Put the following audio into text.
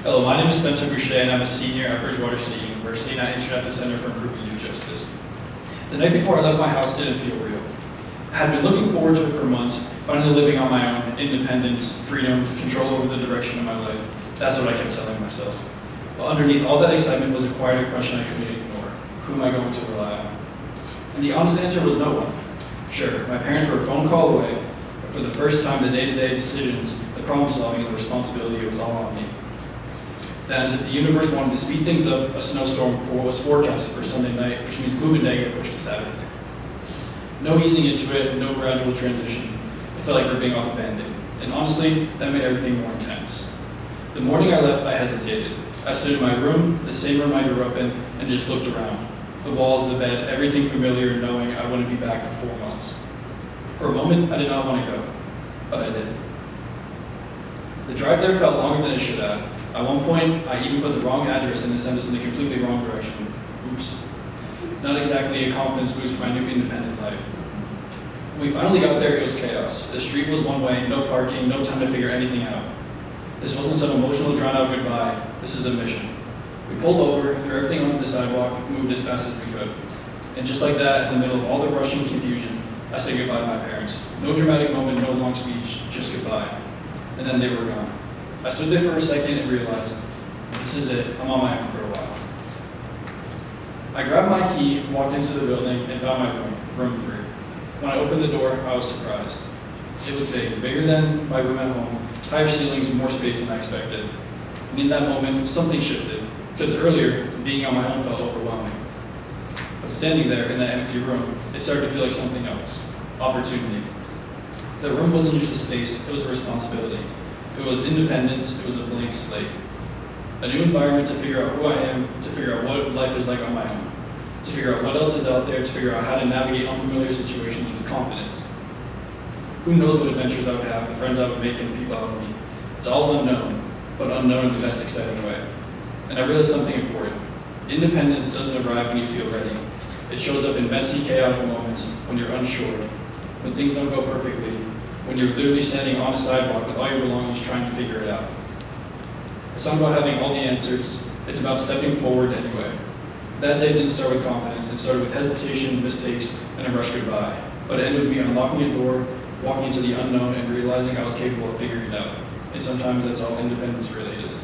Hello, my name is Spencer Boucher, and I'm a senior at Bridgewater State University, and I interned at the Center for Improving Youth Justice. The night before I left my house didn't feel real. I had been looking forward to it for months, finally living on my own, independence, freedom, control over the direction of my life. That's what I kept telling myself. But underneath all that excitement was a quieter question I couldn't ignore. Who am I going to rely on? And the honest answer was no one. Sure, my parents were a phone call away, but for the first time, the day-to-day decisions, the problem-solving, and the responsibility was all on me. That as if the universe wanted to speed things up, a snowstorm was forecasted for Sunday night, which means movement day got pushed to Saturday. No easing into it, no gradual transition. It felt like ripping off a Band-Aid. And honestly, that made everything more intense. The morning I left, I hesitated. I stood in my room, the same room I grew up in, and just looked around. The walls, the bed, everything familiar, knowing I wouldn't be back for 4 months. For a moment, I did not want to go, but I did. The drive there felt longer than it should have. At one point, I even put the wrong address and it sent us in the completely wrong direction. Oops. Not exactly a confidence boost for my new independent life. When we finally got there, it was chaos. The street was one way, no parking, no time to figure anything out. This wasn't some emotional, drawn-out goodbye. This is a mission. We pulled over, threw everything onto the sidewalk, moved as fast as we could. And just like that, in the middle of all the rushing confusion, I said goodbye to my parents. No dramatic moment, no long speech, just goodbye. And then they were gone. I stood there for a second and realized, this is it, I'm on my own for a while. I grabbed my key, walked into the building, and found my room 3. When I opened the door, I was surprised. It was big, bigger than my room at home, higher ceilings, and more space than I expected. And in that moment, something shifted, because earlier, being on my own felt overwhelming. But standing there in that empty room, it started to feel like something else, opportunity. The room wasn't just a space, it was a responsibility. It was independence, it was a blank slate. A new environment to figure out who I am, to figure out what life is like on my own, to figure out what else is out there, to figure out how to navigate unfamiliar situations with confidence. Who knows what adventures I would have, the friends I would make, and the people I would meet. It's all unknown, but unknown in the best exciting way. And I realized something important. Independence doesn't arrive when you feel ready. It shows up in messy, chaotic moments when you're unsure, when things don't go perfectly, when you're literally standing on a sidewalk with all your belongings trying to figure it out. It's not about having all the answers, it's about stepping forward anyway. That day didn't start with confidence, it started with hesitation, mistakes, and a rush goodbye. But it ended with me unlocking a door, walking into the unknown, and realizing I was capable of figuring it out. And sometimes that's all independence really is.